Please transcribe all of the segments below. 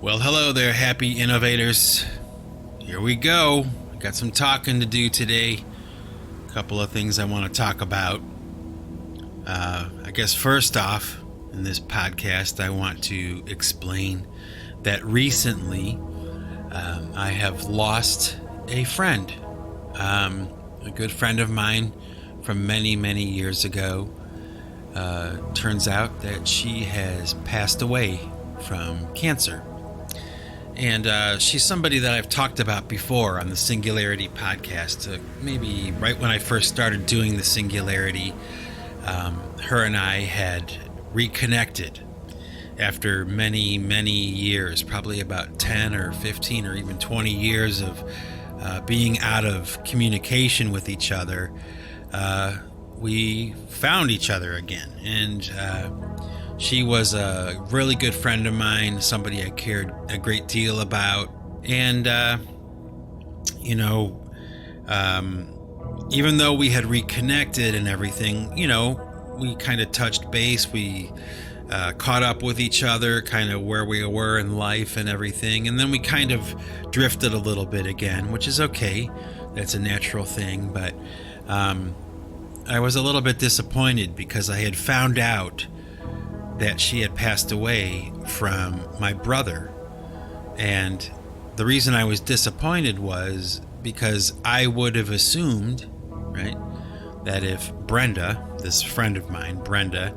Well, hello there, happy innovators. Here we go. Got some talking to do today. A couple of things I want to talk about. I guess first off, in this podcast, I want to explain that recently I have lost a friend. A good friend of mine from many, many years ago. Turns out that she has passed away from cancer. And she's somebody that I've talked about before on the Singularity Podcast. Maybe right when I first started doing the Singularity, her and I had reconnected after many, many years, probably about 10 or 15 or even 20 years of being out of communication with each other. We found each other again, and she was a really good friend of mine, somebody I cared a great deal about. And, even though we had reconnected and everything, we kind of touched base. We caught up with each other, kind of where we were in life and everything. And then we kind of drifted a little bit again, which is okay. That's a natural thing. But I was a little bit disappointed because I had found out that she had passed away from my brother. And the reason I was disappointed was because I would have assumed, right, that if Brenda, this friend of mine, Brenda,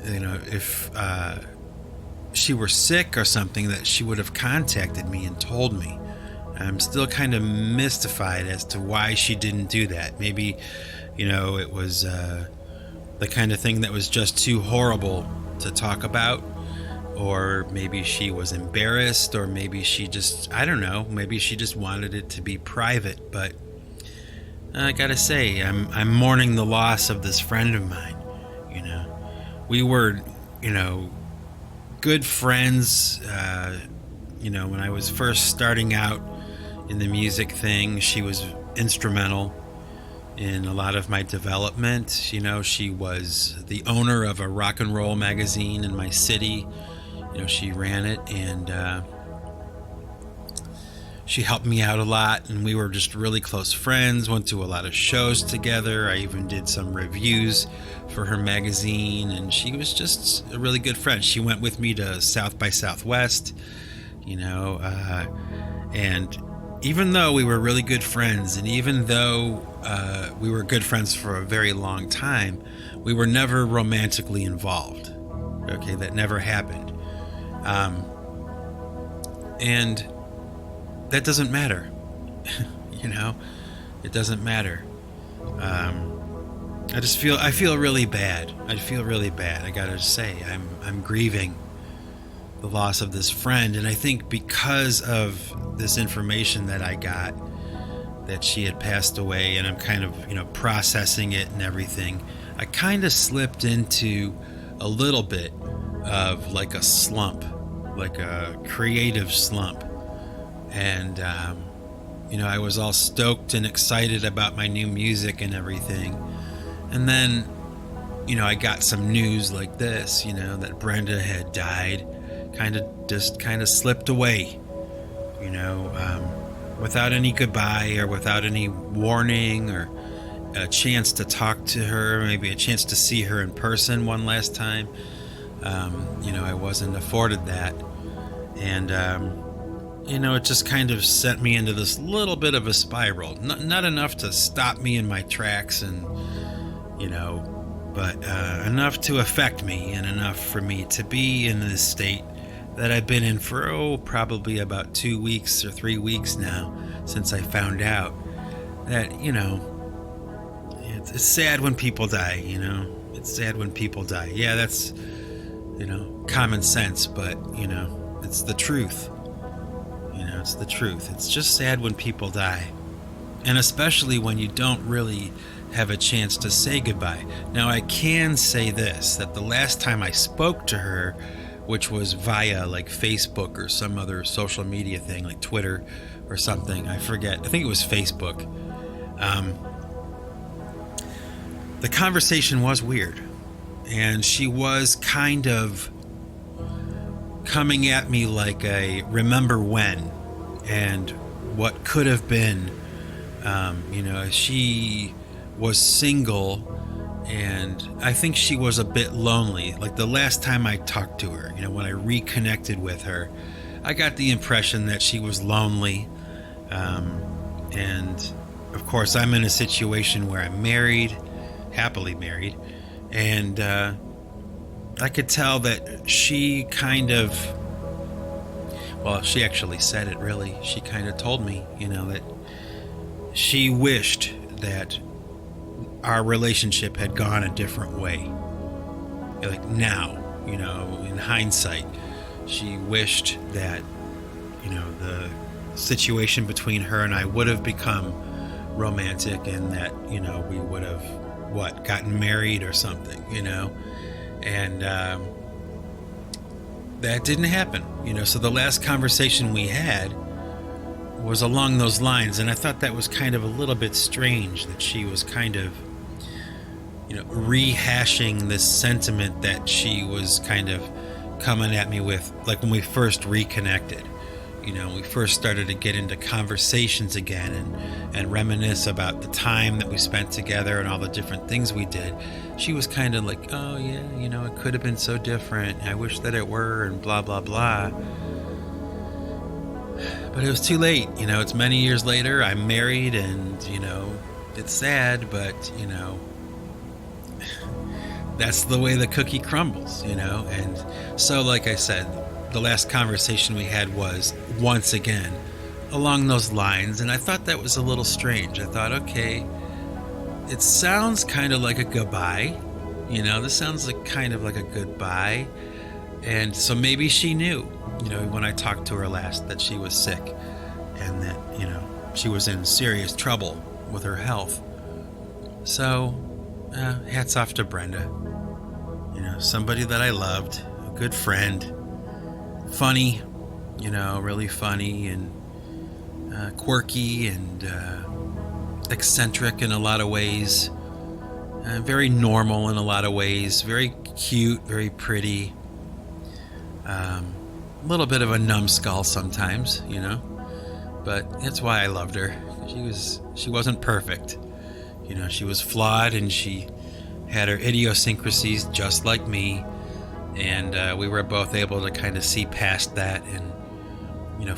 if she were sick or something, that she would have contacted me and told me. I'm still kind of mystified as to why she didn't do that. Maybe, it was the kind of thing that was just too horrible to talk about, or maybe she was embarrassed, or maybe she just, I don't know, maybe she just wanted it to be private. But I gotta say, I'm mourning the loss of this friend of mine. We were, good friends. When I was first starting out in the music thing, she was instrumental in a lot of my development. She was the owner of a rock and roll magazine in my city. She ran it, and she helped me out a lot, and we were just really close friends, went to a lot of shows together. I even did some reviews for her magazine, and she was just a really good friend. She went with me to South by Southwest, and even though we were really good friends, and even though we were good friends for a very long time, we were never romantically involved. Okay, that never happened. And that doesn't matter. It doesn't matter. I feel really bad. I feel really bad. I gotta say, I'm grieving the loss of this friend, and I think because of this information that I got, that she had passed away, and I'm kind of, processing it and everything, I kind of slipped into a little bit of like a slump, like a creative slump. And, I was all stoked and excited about my new music and everything. And then, I got some news like this, that Brenda had died, kind of slipped away, without any goodbye or without any warning or a chance to talk to her, maybe a chance to see her in person one last time. I wasn't afforded that. And, it just kind of sent me into this little bit of a spiral. Not enough to stop me in my tracks and, but enough to affect me, and enough for me to be in this state that I've been in for, probably about 2 weeks or 3 weeks now, since I found out that, it's sad when people die, It's sad when people die. Yeah, that's, common sense, but, it's the truth. It's the truth. It's just sad when people die. And especially when you don't really have a chance to say goodbye. Now, I can say this, that the last time I spoke to her, which was via like Facebook or some other social media thing, like Twitter or something, I forget. I think it was Facebook. The conversation was weird. And she was kind of coming at me like a remember when and what could have been. She was single, and I think she was a bit lonely. Like the last time I talked to her, when I reconnected with her, I got the impression that she was lonely. And of course, I'm in a situation where I'm married, happily married, and I could tell that she kind of, well, she actually said it really. She kind of told me, that she wished that our relationship had gone a different way. Like now, in hindsight, she wished that, the situation between her and I would have become romantic, and that, we would have, gotten married or something, and that didn't happen, so the last conversation we had was along those lines, and I thought that was kind of a little bit strange that she was kind of, rehashing this sentiment that she was kind of coming at me with, like when we first reconnected. We first started to get into conversations again and reminisce about the time that we spent together and all the different things we did. She was kind of like, oh yeah, it could have been so different. I wish that it were, and blah, blah, blah. But it was too late. It's many years later. I'm married, and, it's sad, but, that's the way the cookie crumbles, And so, like I said, the last conversation we had was, once again, along those lines. And I thought that was a little strange. I thought, okay, it sounds kind of like a goodbye. This sounds like kind of like a goodbye. And so maybe she knew, when I talked to her last, that she was sick and that, she was in serious trouble with her health. So, hats off to Brenda. Somebody that I loved, a good friend, funny, really funny, and quirky and eccentric in a lot of ways, very normal in a lot of ways, very cute, very pretty, a little bit of a numbskull sometimes, but that's why I loved her. She wasn't perfect, she was flawed, and she had her idiosyncrasies just like me, and we were both able to kind of see past that and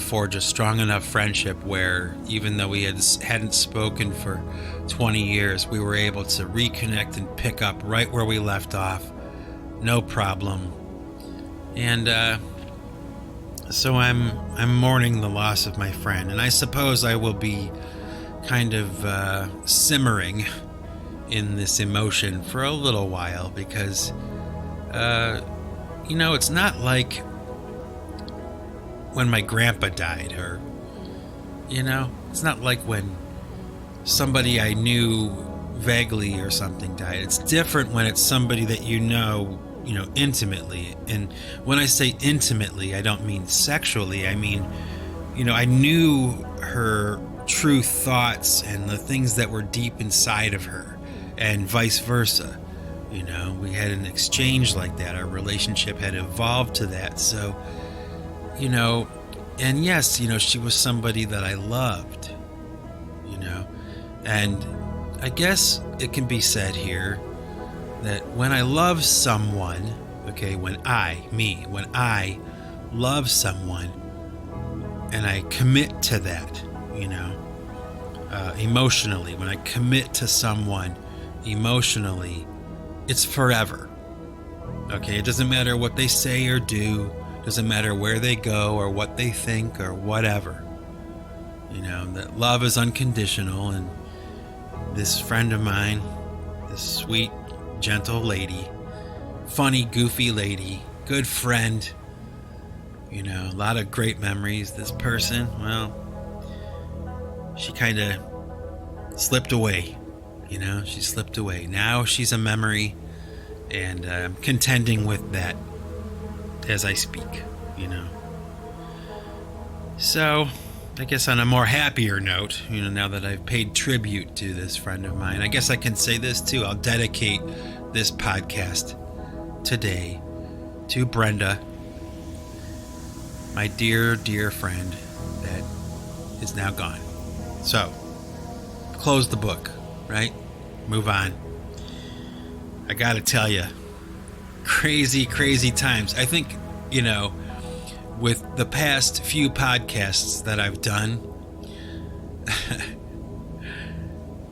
forge a strong enough friendship where even though we hadn't spoken for 20 years, we were able to reconnect and pick up right where we left off, no problem. And so I'm mourning the loss of my friend, and I suppose I will be kind of simmering in this emotion for a little while, because it's not like when my grandpa died, or it's not like when somebody I knew vaguely or something died. It's different when it's somebody that intimately. And when I say intimately, I don't mean sexually. I mean, I knew her true thoughts and the things that were deep inside of her, and vice versa. We had an exchange like that. Our relationship had evolved to that. So, and yes, she was somebody that I loved, and I guess it can be said here that when I love someone, when I love someone and I commit to that, emotionally, when I commit to someone emotionally, it's forever. It doesn't matter what they say or do, doesn't matter where they go or what they think or whatever. That love is unconditional, and this friend of mine, this sweet, gentle lady, funny, goofy lady, good friend, a lot of great memories. This person, well, she kind of slipped away. She slipped away. Now she's a memory, and I'm contending with that as I speak, So, I guess on a more happier note, now that I've paid tribute to this friend of mine, I guess I can say this too. I'll dedicate this podcast today to Brenda. my dear, dear friend that is now gone. So, close the book, right? Move on. I gotta tell you, crazy, crazy times. I think, with the past few podcasts that I've done,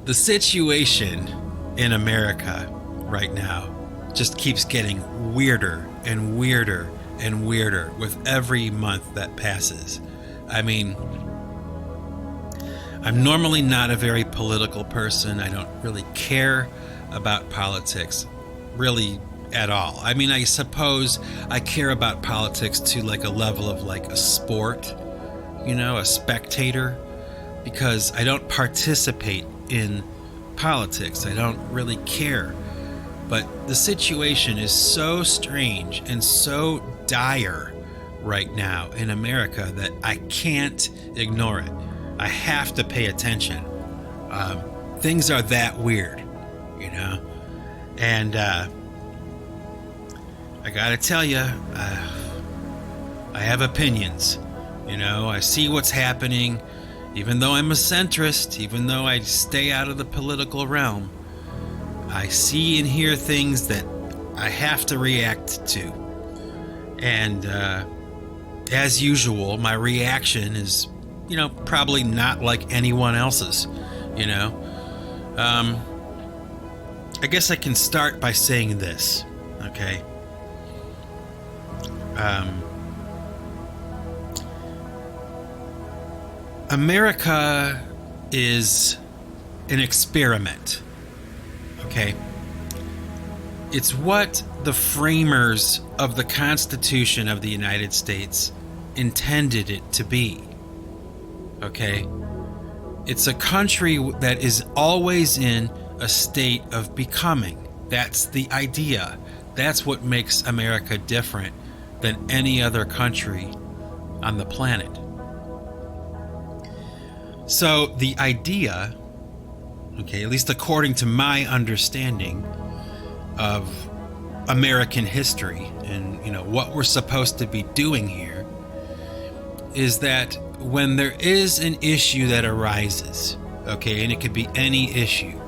the situation in America right now just keeps getting weirder and weirder and weirder with every month that passes. I mean, I'm normally not a very political person. I don't really care about politics really at all. I mean, I suppose I care about politics to like a level of like a sport, a spectator, because I don't participate in politics. I don't really care. But the situation is so strange and so dire right now in America that I can't ignore it. I have to pay attention. Things are that weird, and I gotta tell you, I have opinions. I see what's happening. Even though I'm a centrist, even though I stay out of the political realm, I see and hear things that I have to react to. And as usual, my reaction is, probably not like anyone else's, I guess I can start by saying this, okay? America is an experiment, okay? It's what the framers of the Constitution of the United States intended it to be, okay? It's a country that is always in a state of becoming. That's the idea. That's what makes America different than any other country on the planet. So the idea, okay, at least according to my understanding of American history and, what we're supposed to be doing here, is that when there is an issue that arises, okay, and it could be any issue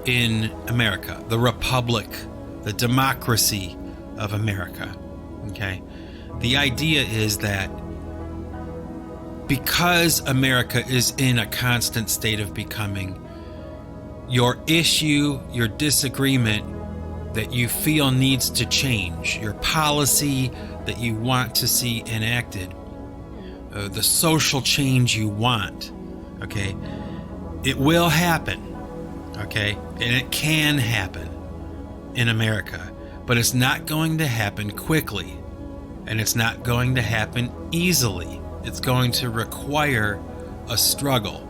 in America, the republic, the democracy of America, okay, the idea is that because America is in a constant state of becoming, your issue, your disagreement that you feel needs to change, your policy that you want to see enacted, the social change you want, okay, it will happen, okay, and it can happen in America, but it's not going to happen quickly, and it's not going to happen easily. It's going to require a struggle,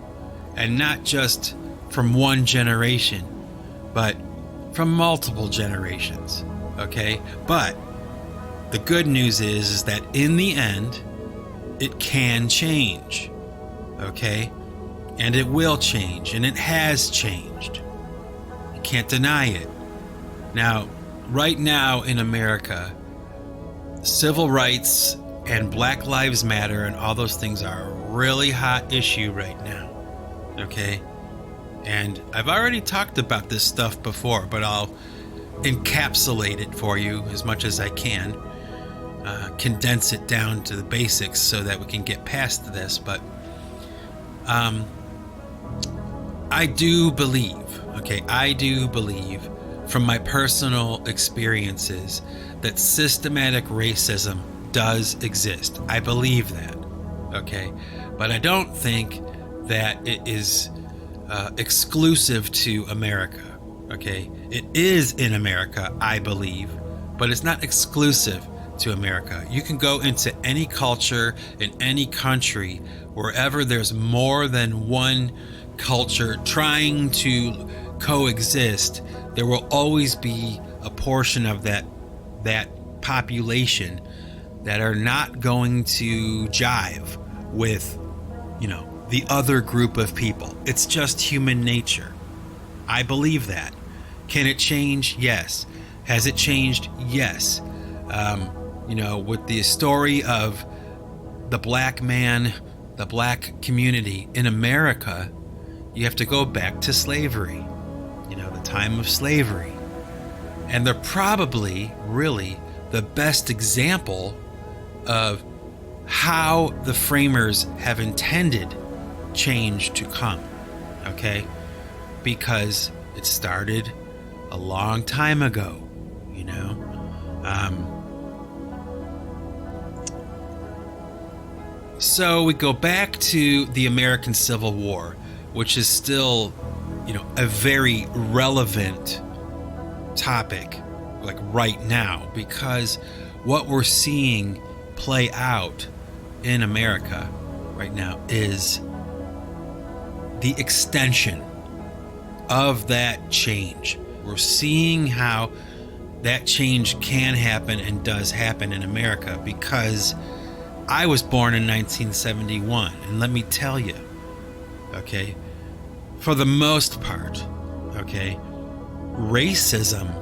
and not just from one generation, but from multiple generations, okay? But the good news is that in the end, it can change, okay? And it will change, and it has changed. You can't deny it. Now, right now in America, civil rights and Black Lives Matter and all those things are a really hot issue right now, okay? And I've already talked about this stuff before, but I'll encapsulate it for you as much as I can, condense it down to the basics so that we can get past this. But I do believe from my personal experiences that systematic racism does exist. I believe that, okay? But I don't think that it is exclusive to America, okay? It is in America, I believe, but it's not exclusive to America. You can go into any culture in any country, wherever there's more than one culture trying to coexist, there will always be a portion of that population that are not going to jive with, the other group of people. It's just human nature. I believe that. Can it change? Yes. Has it changed? Yes. With the story of the black man, the black community in America, you have to go back to slavery, the time of slavery. And they're probably really the best example of how the framers have intended change to come, okay? Because it started a long time ago, So we go back to the American Civil War, which is still, a very relevant topic, like right now, because what we're seeing play out in America right now is the extension of that change. We're seeing how that change can happen and does happen in America, because I was born in 1971, and let me tell you, okay, for the most part, okay, racism,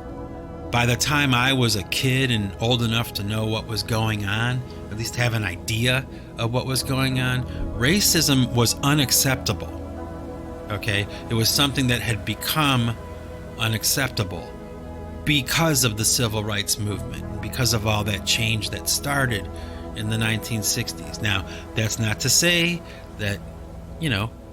by the time I was a kid and old enough to know what was going on, at least have an idea of what was going on, racism was unacceptable, okay? It was something that had become unacceptable because of the civil rights movement, because of all that change that started in the 1960s. Now, that's not to say that,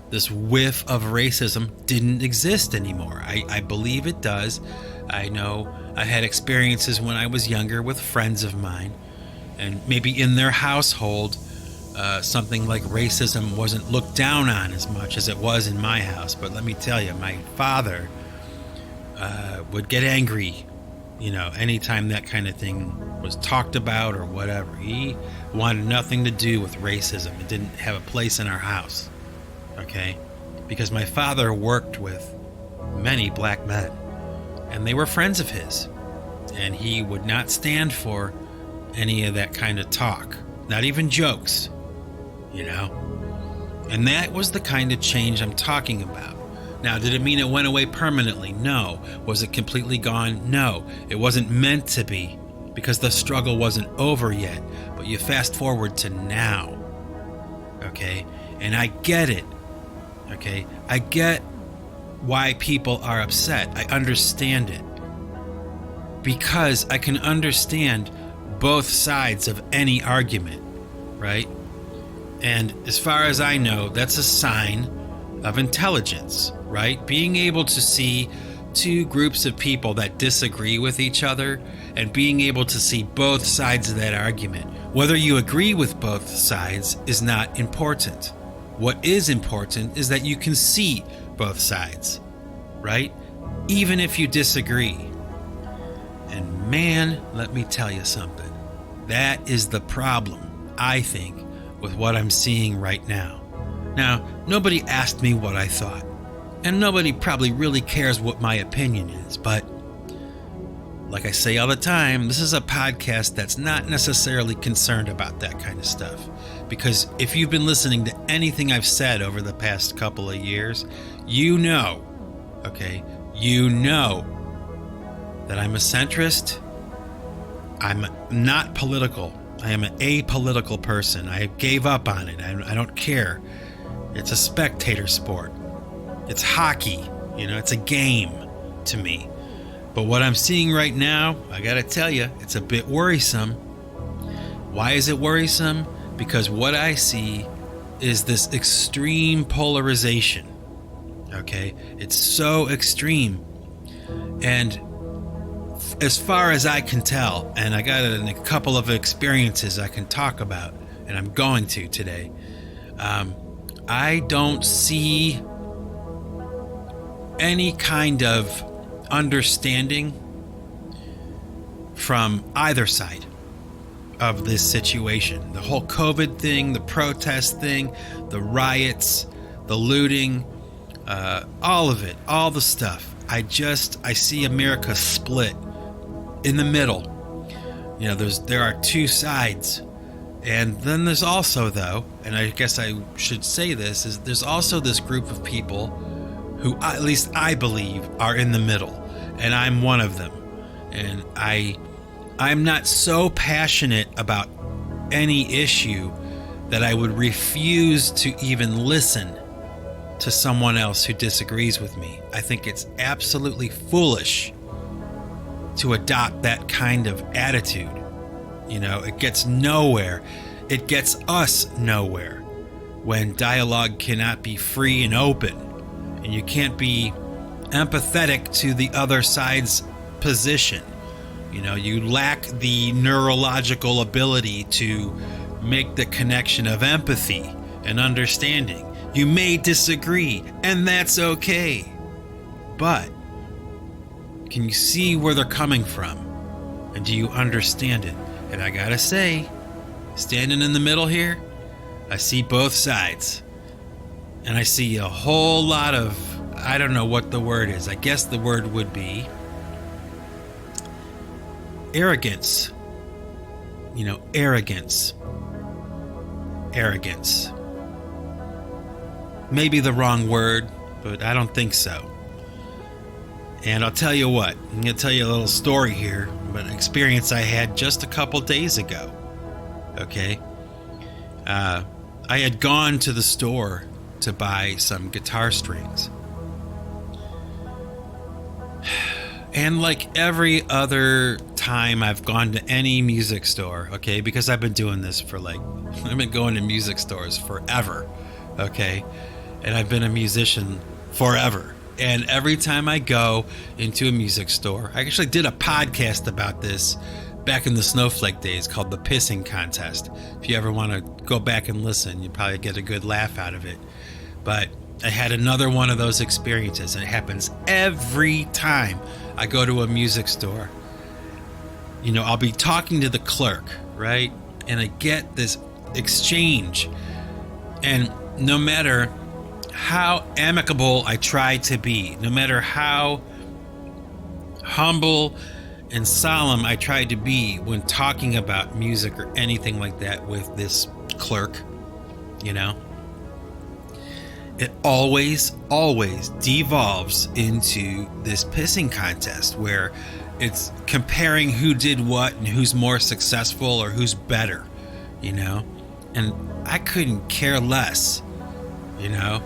this whiff of racism didn't exist anymore. I believe it does. I know I had experiences when I was younger with friends of mine, and maybe in their household, something like racism wasn't looked down on as much as it was in my house. But let me tell you, my father would get angry, anytime that kind of thing was talked about or whatever. He wanted nothing to do with racism. It didn't have a place in our house, okay? Because my father worked with many black men, and they were friends of his, and he would not stand for any of that kind of talk, not even jokes, And that was the kind of change I'm talking about. Now, did it mean it went away permanently? No. Was it completely gone? No. It wasn't meant to be, because the struggle wasn't over yet. But you fast forward to now, okay? And I get it, okay? I get why people are upset. I understand it. Because I can understand both sides of any argument, right? And as far as I know, that's a sign of intelligence, right? Being able to see two groups of people that disagree with each other and being able to see both sides of that argument. Whether you agree with both sides is not important. What is important is that you can see both sides, right? Even if you disagree. And man, let me tell you something. That is the problem, I think, with what I'm seeing right now. Now, nobody asked me what I thought, and nobody probably really cares what my opinion is, but like I say all the time, this is a podcast that's not necessarily concerned about that kind of stuff. Because if you've been listening to anything I've said over the past couple of years, you know that I'm a centrist. I'm not political. I am an apolitical person. I gave up on it. I don't care. It's a spectator sport. It's hockey. It's a game to me. But what I'm seeing right now, I gotta tell you, it's a bit worrisome. Why is it worrisome? Because what I see is this extreme polarization. Okay? It's so extreme. And as far as I can tell, and I got a couple of experiences I can talk about, and I'm going to today, I don't see any kind of understanding from either side of this situation. The whole COVID thing, the protest thing, the riots, the looting, all of it, all the stuff. I see America split in the middle. There are two sides. And then there's also, though, and I guess I should say this, is there's also this group of people who, at least I believe, are in the middle. And I'm one of them. And I'm not so passionate about any issue that I would refuse to even listen to someone else who disagrees with me. I think it's absolutely foolish to adopt that kind of attitude. You know, it gets nowhere. It gets us nowhere when dialogue cannot be free and open, and you can't be empathetic to the other side's position. You know, you lack the neurological ability to make the connection of empathy and understanding. You may disagree, and that's okay. But can you see where they're coming from? And do you understand it? And I gotta say, standing in the middle here, I see both sides. And I see a whole lot of, I don't know what the word is. I guess the word would be arrogance. You know, arrogance. Arrogance. Maybe the wrong word, but I don't think so. And I'll tell you what, I'm going to tell you a little story here, about an experience I had just a couple days ago. Okay? I had gone to the store to buy some guitar strings. And like every other time I've gone to any music store, okay, because I've been doing this for I've been going to music stores forever, okay, and I've been a musician forever. And every time I go into a music store, I actually did a podcast about this back in the Snowflake days called The Pissing Contest. If you ever want to go back and listen, you probably get a good laugh out of it. But I had another one of those experiences, and it happens every time I go to a music store. You know, I'll be talking to the clerk, right? And I get this exchange. And no matter how amicable I try to be, no matter how humble and solemn I try to be when talking about music or anything like that with this clerk, you know, it always devolves into this pissing contest where it's comparing who did what and who's more successful or who's better, you know? And I couldn't care less, you know?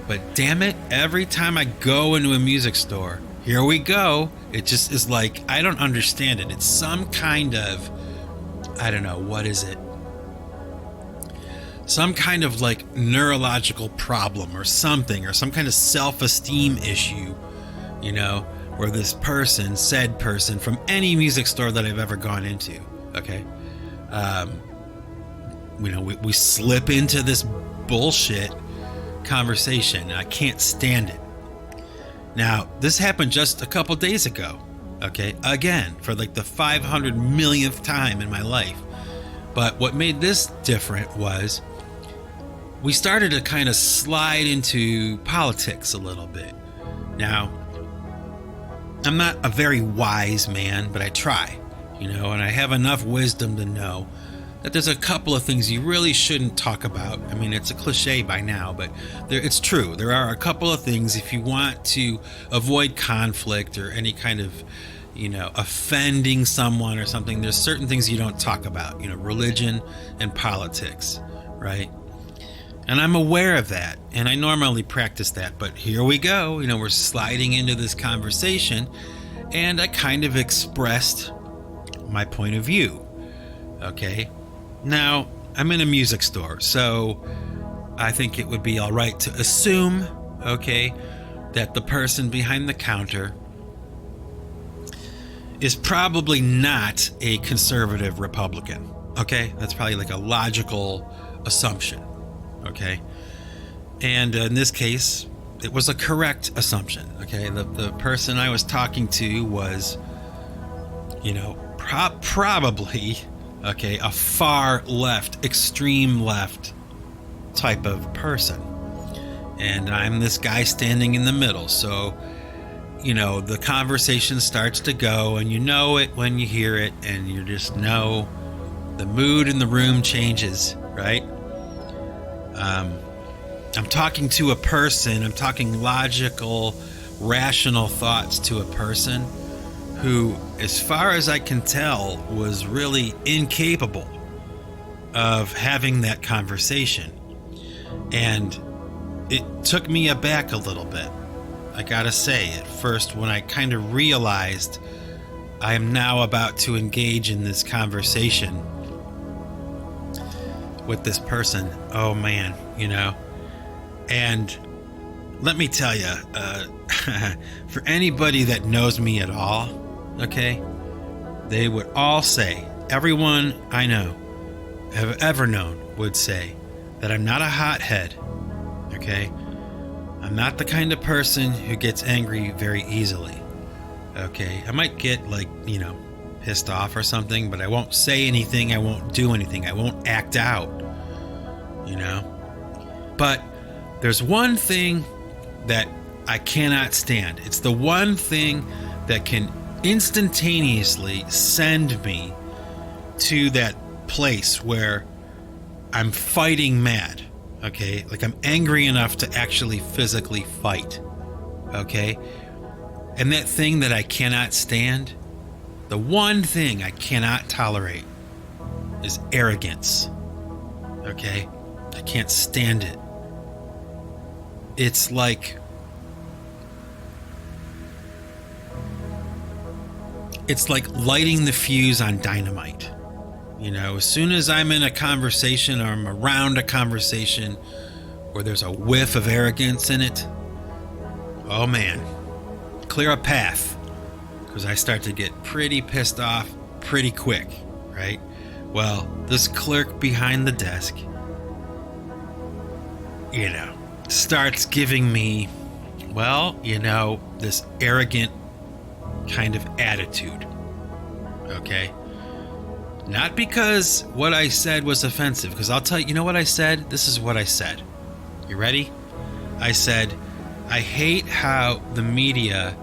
But damn it, every time I go into a music store, here we go. It just is like, I don't understand it. It's some kind of, I don't know, what is it? Some kind of like neurological problem or something, or some kind of self-esteem issue, you know, where this person, said person from any music store that I've ever gone into, okay, you know, we slip into this bullshit conversation, and I can't stand it. Now, this happened just a couple days ago, okay, again, for like the 500 millionth time in my life. But what made this different was we started to kind of slide into politics a little bit. Now, I'm not a very wise man, but I try, you know, and I have enough wisdom to know that there's a couple of things you really shouldn't talk about. I mean, it's a cliche by now, but it's true. There are a couple of things, if you want to avoid conflict or any kind of, you know, offending someone or something, there's certain things you don't talk about, you know, religion and politics, right? And I'm aware of that, and I normally practice that, but here we go. You know, we're sliding into this conversation, and I kind of expressed my point of view, okay? Now, I'm in a music store, so I think it would be all right to assume, okay, that the person behind the counter is probably not a conservative Republican, okay? That's probably like a logical assumption. Okay, and in this case, it was a correct assumption. Okay, the person I was talking to was, you know, probably, okay, a far left, extreme left type of person, and I'm this guy standing in the middle. So, you know, the conversation starts to go, and you know it when you hear it, and you just know the mood in the room changes, right? I'm talking to a person, I'm talking logical, rational thoughts to a person who, as far as I can tell, was really incapable of having that conversation. And it took me aback a little bit. I gotta say, at first, when I kind of realized I am now about to engage in this conversation with this person, oh man, and let me tell you, for anybody that knows me at all, okay, they would all say, everyone I know, have ever known, would say that I'm not a hothead, okay? I'm not the kind of person who gets angry very easily, okay? I might get pissed off or something, but I won't say anything, I won't do anything, I won't act out, But there's one thing that I cannot stand. It's the one thing that can instantaneously send me to that place where I'm fighting mad, okay? Like I'm angry enough to actually physically fight, okay? And that thing that I cannot stand, the one thing I cannot tolerate is arrogance, okay? I can't stand it. It's like lighting the fuse on dynamite. As soon as I'm in a conversation or I'm around a conversation where there's a whiff of arrogance in it, oh man, clear a path, because I start to get pretty pissed off pretty quick, right? Well, this clerk behind the desk, starts giving me, this arrogant kind of attitude, okay? Not because what I said was offensive, because I'll tell you, what I said? This is what I said. You ready? I said, I hate how the media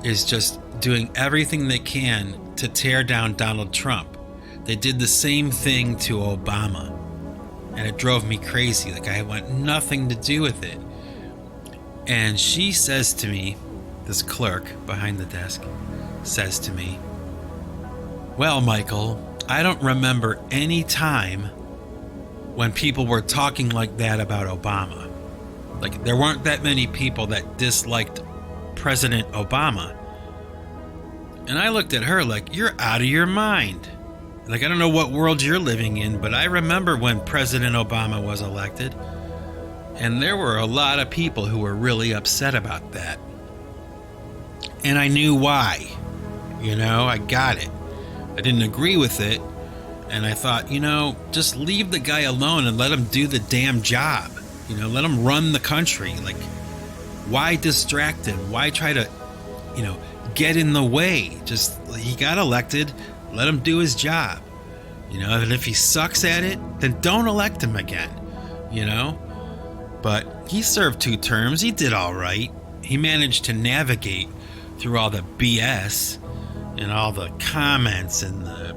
is just doing everything they can to tear down Donald Trump. They did the same thing to Obama, and it drove me crazy. Like I want nothing to do with it. And she says to me, this clerk behind the desk says to me, well, Michael, I don't remember any time when people were talking like that about Obama. Like there weren't that many people that disliked President Obama. And I looked at her like, you're out of your mind. Like, I don't know what world you're living in, but I remember when President Obama was elected, and there were a lot of people who were really upset about that. And I knew why. I got it. I didn't agree with it, and I thought, just leave the guy alone and let him do the damn job. Let him run the country. Like, why distract him? Why try to, get in the way? Just, he got elected, let him do his job. And if he sucks at it, then don't elect him again. But he served 2 terms, he did all right. He managed to navigate through all the BS and all the comments and the,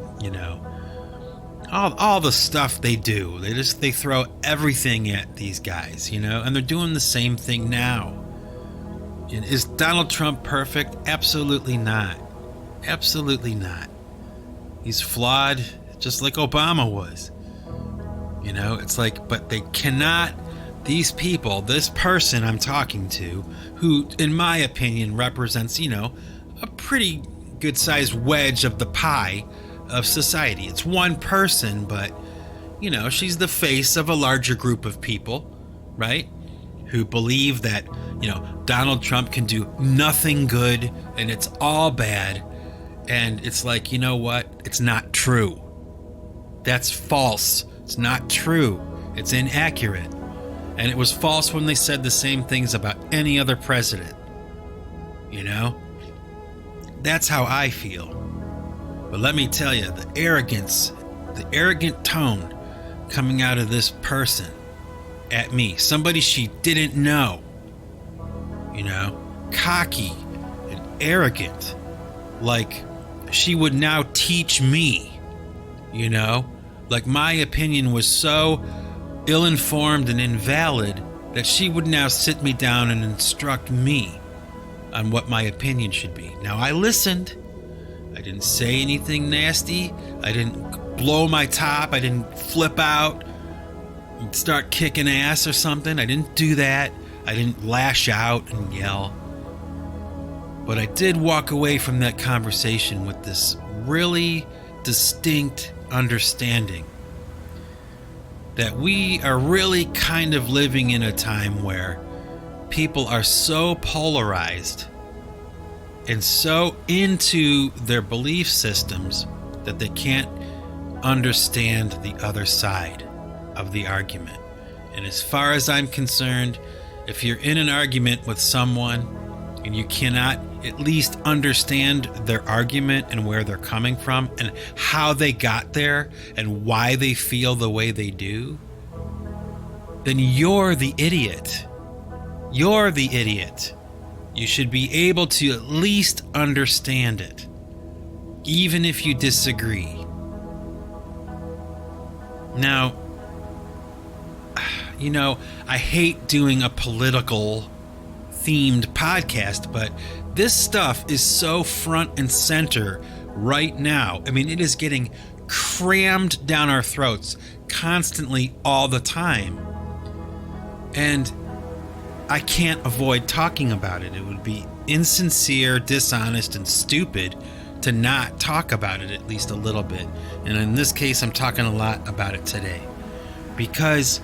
all the stuff they do. They throw everything at these guys, and they're doing the same thing now. And is Donald Trump perfect? Absolutely not. Absolutely not. He's flawed, just like Obama was. It's like, but they cannot, these people, this person I'm talking to, who, in my opinion, represents, a pretty good-sized wedge of the pie of society. It's one person, but, she's the face of a larger group of people, right? Who believe that, Donald Trump can do nothing good and it's all bad. And it's like, you know what? It's not true. That's false. It's not true. It's inaccurate. And it was false when they said the same things about any other president. That's how I feel. But let me tell you, the arrogance, the arrogant tone coming out of this person at me, somebody she didn't know, cocky and arrogant, like she would now teach me, like my opinion was so ill-informed and invalid that she would now sit me down and instruct me on what my opinion should be. Now, I listened. I didn't say anything nasty. I didn't blow my top. I didn't flip out and start kicking ass or something. I didn't do that. I didn't lash out and yell. But I did walk away from that conversation with this really distinct understanding that we are really kind of living in a time where people are so polarized and so into their belief systems that they can't understand the other side of the argument. And as far as I'm concerned, if you're in an argument with someone and you cannot at least understand their argument and where they're coming from and how they got there and why they feel the way they do, then you're the idiot. You're the idiot. You should be able to at least understand it, even if you disagree. Now, I hate doing a political themed podcast, but this stuff is so front and center right now. I mean, it is getting crammed down our throats constantly all the time. And I can't avoid talking about it. It would be insincere, dishonest, and stupid to not talk about it at least a little bit. And in this case, I'm talking a lot about it today because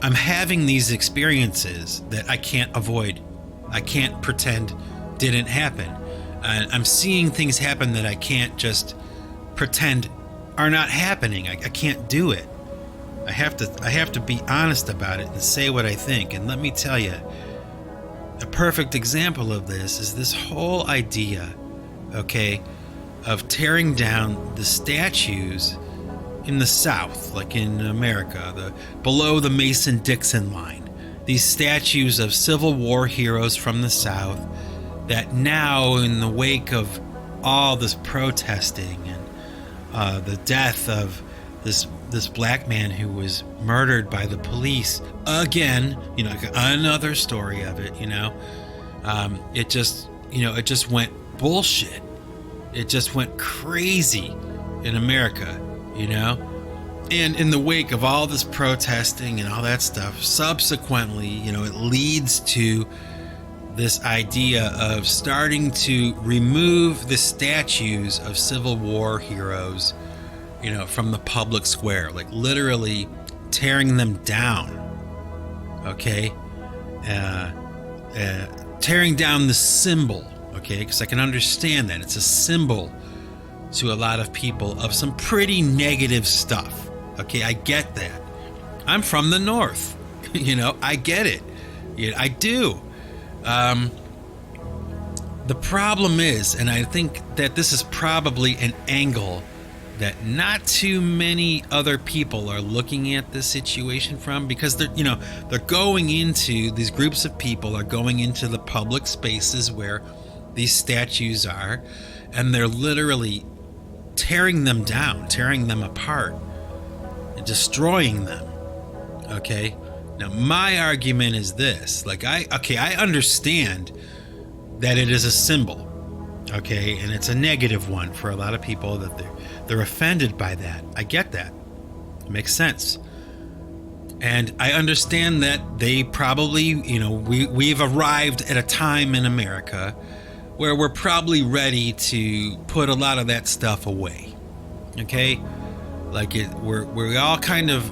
I'm having these experiences that I can't avoid. I can't pretend didn't happen. I'm seeing things happen that I can't just pretend are not happening. I can't do it. I have to be honest about it and say what I think. And let me tell you, a perfect example of this is this whole idea, okay, of tearing down the statues in the South, like in America, below the Mason-Dixon line. These statues of Civil War heroes from the South that now, in the wake of all this protesting and the death of this black man who was murdered by the police again, another story of it, it just went bullshit. It just went crazy in America, and in the wake of all this protesting and all that stuff, subsequently, it leads to this idea of starting to remove the statues of Civil War heroes, from the public square, like literally tearing them down, okay? Tearing down the symbol, okay? Because I can understand that. It's a symbol to a lot of people of some pretty negative stuff, okay? I get that. I'm from the North, I get it. I do. The problem is, and I think that this is probably an angle that not too many other people are looking at this situation from, because they're going into, these groups of people are going into the public spaces where these statues are, and they're literally tearing them down, tearing them apart, and destroying them. Okay? Now, my argument is this. I understand that it is a symbol, okay? And it's a negative one for a lot of people, that they're offended by that. I get that. It makes sense. And I understand that they probably, we've arrived at a time in America where we're probably ready to put a lot of that stuff away. Okay? We're all kind of,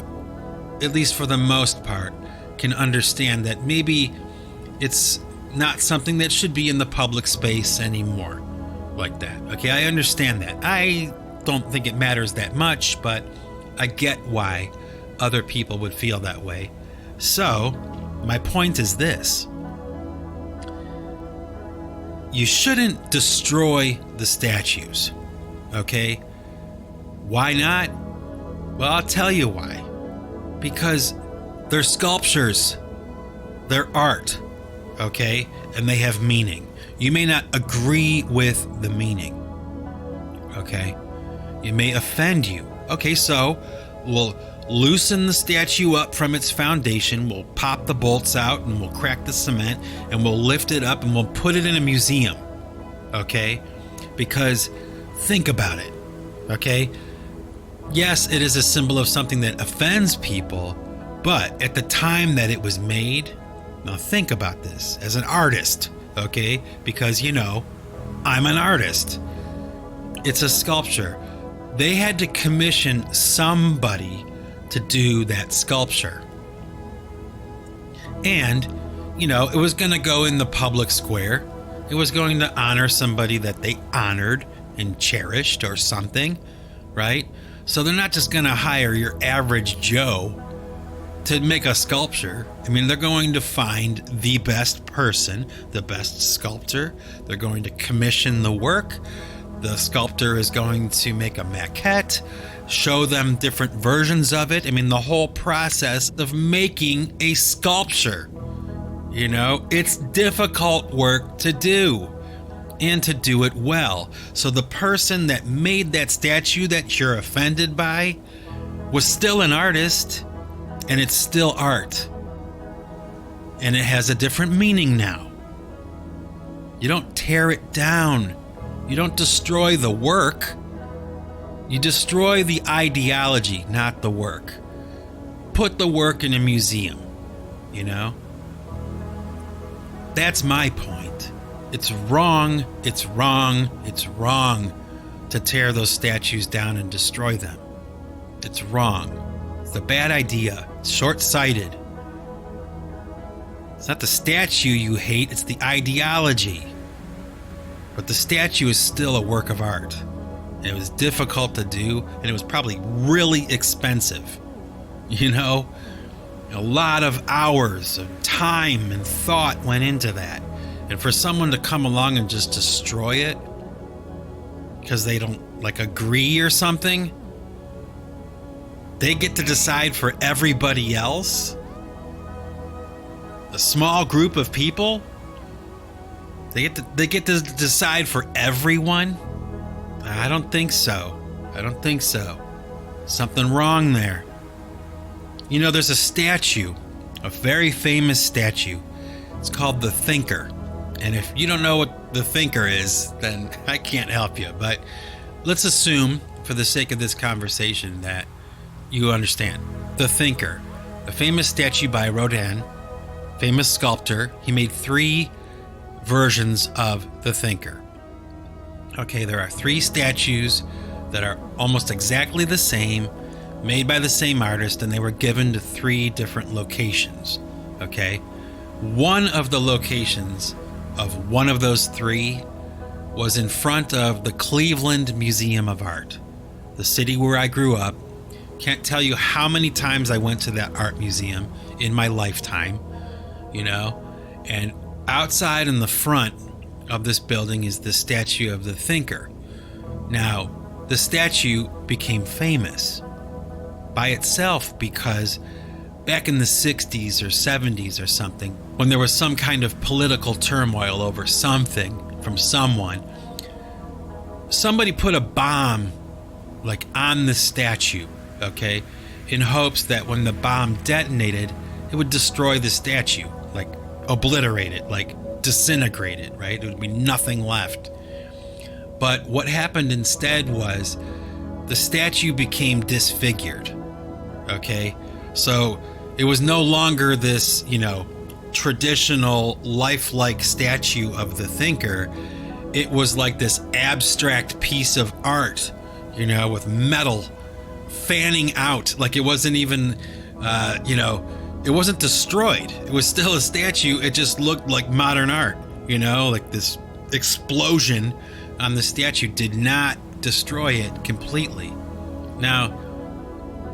at least for the most part, can understand that maybe it's not something that should be in the public space anymore like that. Okay, I understand that. I don't think it matters that much, but I get why other people would feel that way. So, my point is this. You shouldn't destroy the statues, okay? Why not? Well, I'll tell you why. Because they're sculptures. They're art, okay? And they have meaning. You may not agree with the meaning, okay? It may offend you. Okay, so we'll loosen the statue up from its foundation. We'll pop the bolts out and we'll crack the cement and we'll lift it up and we'll put it in a museum, okay? Because think about it, okay? Yes, it is a symbol of something that offends people, but at the time that it was made, now think about this as an artist, okay? Because, I'm an artist. It's a sculpture. They had to commission somebody to do that sculpture. And, it was going to go in the public square. It was going to honor somebody that they honored and cherished or something, right? So they're not just going to hire your average Joe to make a sculpture. I mean, they're going to find the best person, the best sculptor. They're going to commission the work. The sculptor is going to make a maquette, show them different versions of it. I mean, the whole process of making a sculpture, it's difficult work to do and to do it well. So the person that made that statue that you're offended by was still an artist, and it's still art. And it has a different meaning now. You don't tear it down. You don't destroy the work. You destroy the ideology, not the work. Put the work in a museum, That's my point. It's wrong, it's wrong, it's wrong to tear those statues down and destroy them. It's wrong. It's a bad idea. It's short-sighted. It's not the statue you hate, it's the ideology. But the statue is still a work of art. And it was difficult to do, and it was probably really expensive. A lot of hours of time and thought went into that. And for someone to come along and just destroy it because they don't agree or something, they get to decide for everybody else? A small group of people? They get to decide for everyone? I don't think so. Something wrong there. There's a statue, a very famous statue. It's called the Thinker. And if you don't know what the Thinker is, then I can't help you. But let's assume, for the sake of this conversation, that you understand. The Thinker, a famous statue by Rodin, famous sculptor. He made 3 versions of the Thinker. Okay, there are 3 statues that are almost exactly the same, made by the same artist, and they were given to 3 different locations. Okay? One of the locations of one of those 3 was in front of the Cleveland Museum of Art, the city where I grew up. Can't tell you how many times I went to that art museum in my lifetime, and outside in the front of this building is the statue of the Thinker. Now, the statue became famous by itself because back in the 60s or 70s or something, when there was some kind of political turmoil over something from someone, somebody put a bomb on the statue, okay, in hopes that when the bomb detonated, it would destroy the statue, obliterate it, disintegrate it, right? There would be nothing left. But what happened instead was the statue became disfigured, okay? So it was no longer this, traditional lifelike statue of the Thinker. It was like this abstract piece of art, with metal fanning out. It wasn't even, it wasn't destroyed. It was still a statue. It just looked like modern art, this explosion on the statue did not destroy it completely. Now,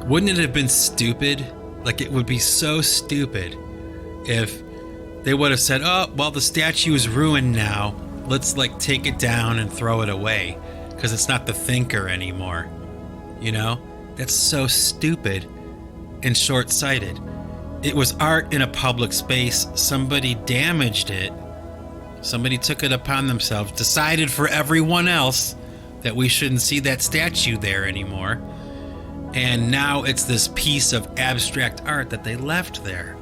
wouldn't it have been stupid? It would be so stupid if they would have said, oh, well, the statue is ruined now. Let's take it down and throw it away because it's not the Thinker anymore. That's so stupid and short-sighted. It was art in a public space. Somebody damaged it. Somebody took it upon themselves, decided for everyone else that we shouldn't see that statue there anymore. And now it's this piece of abstract art that they left there.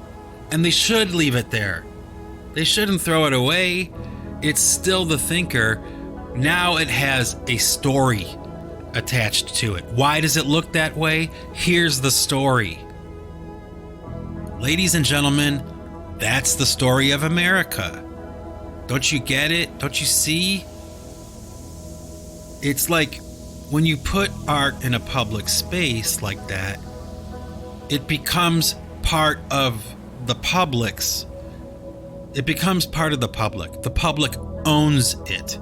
And they should leave it there. They shouldn't throw it away. It's still the Thinker. Now it has a story. attached to it. Why does it look that way? Here's the story. Ladies and gentlemen, that's the story of America. Don't you get it? Don't you see? It's like when you put art in a public space like that, it becomes part of the public's. It becomes part of the public. The public owns it.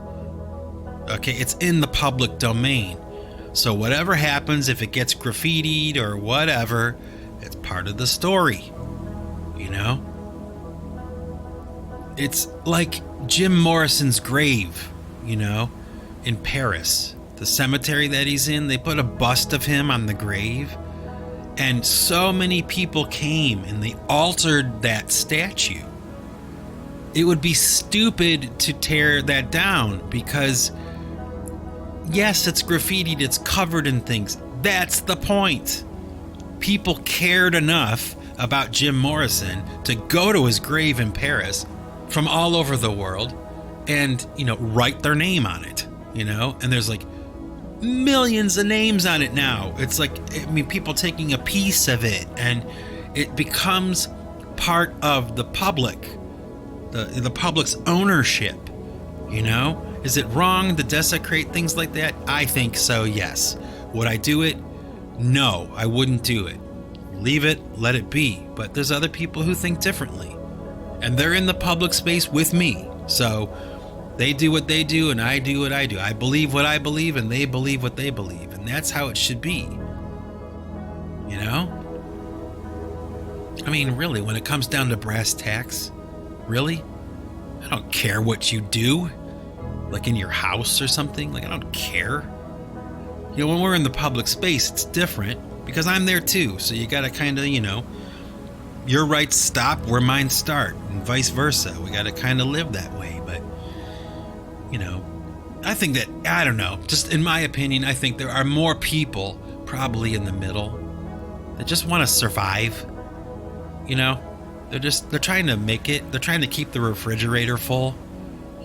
Okay, it's in the public domain. So whatever happens, if it gets graffitied or whatever, it's part of the story. You know? It's like Jim Morrison's grave, you know, in Paris. The cemetery that he's in, they put a bust of him on the grave. And so many people came and they altered that statue. It would be stupid to tear that down because, yes, it's graffitied, it's covered in things. That's the point. People cared enough about Jim Morrison to go to his grave in Paris from all over the world and, you know, write their name on it, you know? And there's like millions of names on it now. It's like, I mean, people taking a piece of it and it becomes part of the public, the public's ownership, you know? Is it wrong to desecrate things like that? I think so, yes. Would I do it? No, I wouldn't do it. Leave it, let it be. But there's other people who think differently. And they're in the public space with me. So they do what they do and I do what I do. I believe what I believe and they believe what they believe. And that's how it should be. You know? I mean, really, when it comes down to brass tacks, really? I don't care what you do. Like in your house or something. Like, I don't care. You know, when we're in the public space, it's different because I'm there too. So you got to kind of, you know, your rights stop where mine start and vice versa. We got to kind of live that way. But, you know, I think that, I don't know, just in my opinion, I think there are more people probably in the middle that just want to survive. You know, they're trying to make it. They're trying to keep the refrigerator full.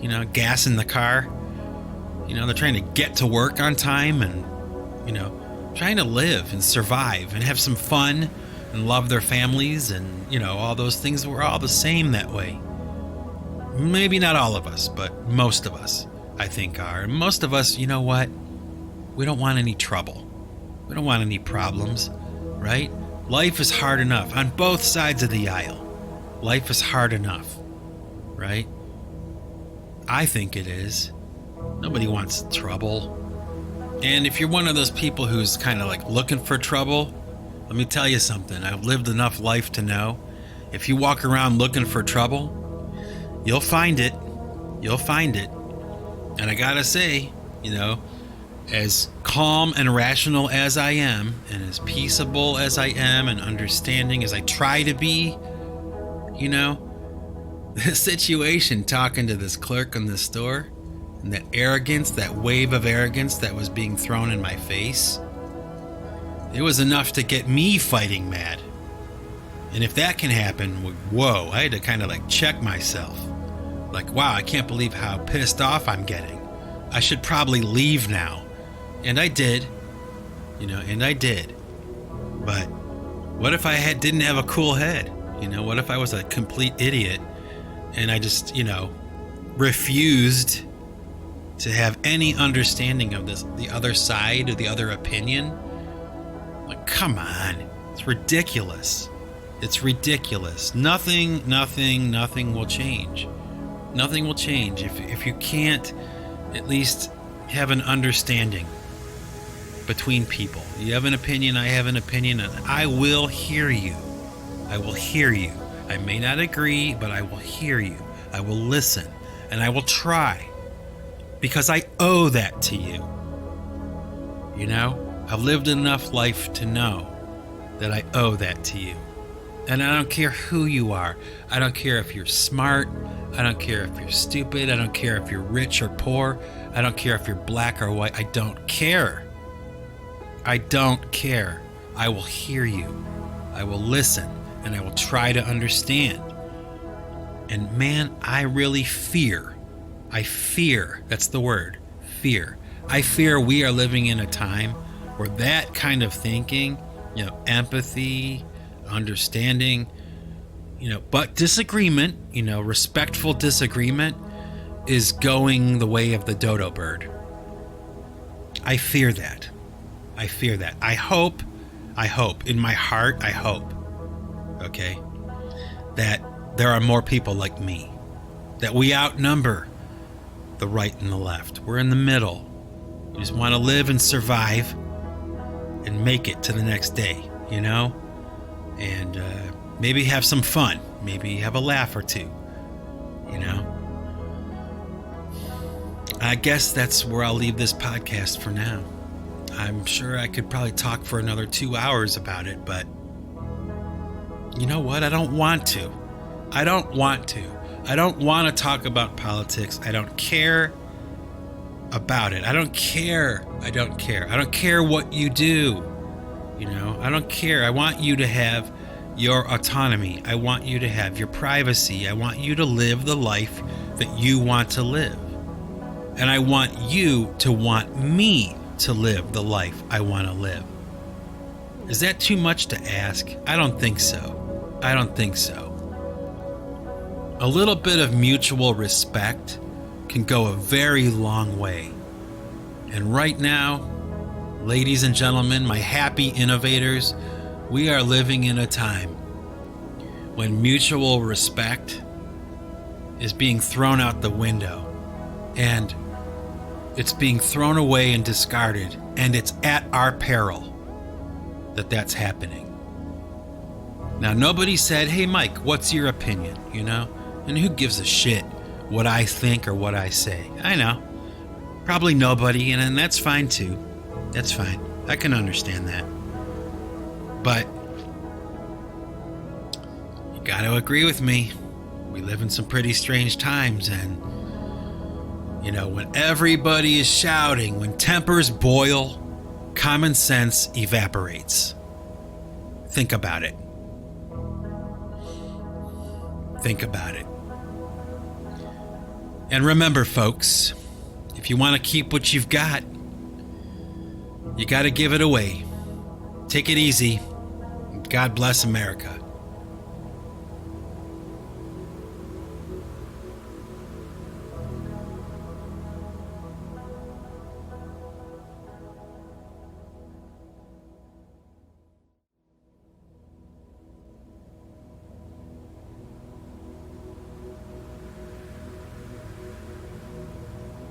You know, gas in the car. You know, they're trying to get to work on time and, you know, trying to live and survive and have some fun and love their families and, you know, all those things. We're all the same that way. Maybe not all of us, but most of us, I think, are. And most of us, you know what? We don't want any trouble. We don't want any problems, right? Life is hard enough on both sides of the aisle. Life is hard enough, right? I think it is. Nobody wants trouble. And if you're one of those people who's kind of like looking for trouble, let me tell you something. I've lived enough life to know if you walk around looking for trouble, you'll find it. You'll find it. And I gotta say, you know, as calm and rational as I am, and as peaceable as I am, and understanding as I try to be, you know, the situation talking to this clerk in the store and that arrogance, that wave of arrogance that was being thrown in my face, it was enough to get me fighting mad. And if that can happen, whoa, I had to kind of like check myself. Like, wow, I can't believe how pissed off I'm getting. I should probably leave now. And I did, you know, and I did. But what if I didn't have a cool head? You know, what if I was a complete idiot and I just, you know, refused to have any understanding of this, the other side or the other opinion? Like, come on. It's ridiculous. It's ridiculous. Nothing will change. Nothing will change if you can't at least have an understanding between people. You have an opinion, I have an opinion, and I will hear you. I will hear you. I may not agree, but I will hear you. I will listen, and I will try, because I owe that to you. You know, I've lived enough life to know that I owe that to you. And I don't care who you are. I don't care if you're smart. I don't care if you're stupid. I don't care if you're rich or poor. I don't care if you're black or white. I don't care. I don't care. I will hear you. I will listen. And I will try to understand. And man, I really fear. I fear. That's the word. Fear. I fear we are living in a time where that kind of thinking, empathy, understanding, but disagreement, respectful disagreement is going the way of the dodo bird. I fear that. I hope, in my heart, I hope, okay, that there are more people like me, that we outnumber the right and the left. We're in the middle. We just want to live and survive and make it to the next day, and maybe have some fun, maybe have a laugh or two, I guess that's where I'll leave this podcast for now. I'm sure I could probably talk for another 2 hours about it, but you know what? I don't want to. I don't want to talk about politics. I don't care about it. I don't care what you do. I don't care. I want you to have your autonomy. I want you to have your privacy. I want you to live the life that you want to live. And I want you to want me to live the life I want to live. Is that too much to ask? I don't think so. A little bit of mutual respect can go a very long way. And right now, ladies and gentlemen, my happy innovators, we are living in a time when mutual respect is being thrown out the window, and it's being thrown away and discarded, and it's at our peril that that's happening. Now, nobody said, hey, Mike, what's your opinion, And who gives a shit what I think or what I say? I know. Probably nobody, and that's fine too. That's fine. I can understand that. But you got to agree with me. We live in some pretty strange times, and when everybody is shouting, when tempers boil, common sense evaporates. Think about it. And remember, folks, if you want to keep what you've got, you got to give it away. Take it easy. God bless America.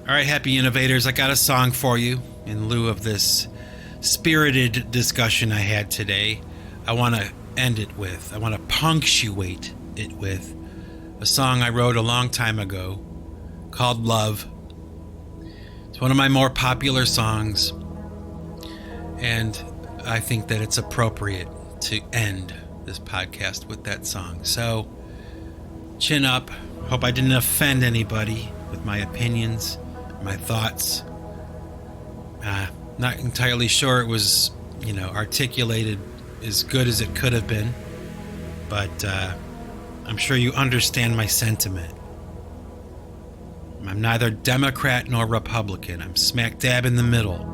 All right, happy innovators, I got a song for you in lieu of this spirited discussion I had today. I want to punctuate it with a song I wrote a long time ago called Love. It's one of my more popular songs, and I think that it's appropriate to end this podcast with that song. So, chin up. Hope I didn't offend anybody with my opinions, my thoughts. Not entirely sure it was, articulated as good as it could have been, but I'm sure you understand my sentiment. I'm neither Democrat nor Republican. I'm smack dab in the middle.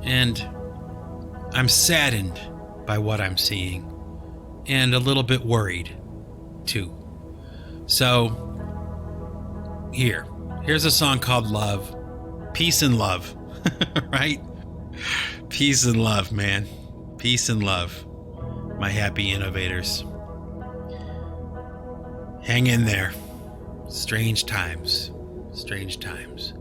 And I'm saddened by what I'm seeing, and a little bit worried, too. So, here's a song called Love. Peace and love, right? Peace and love, man. Peace and love, my happy innovators. Hang in there. Strange times. Strange times.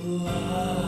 love.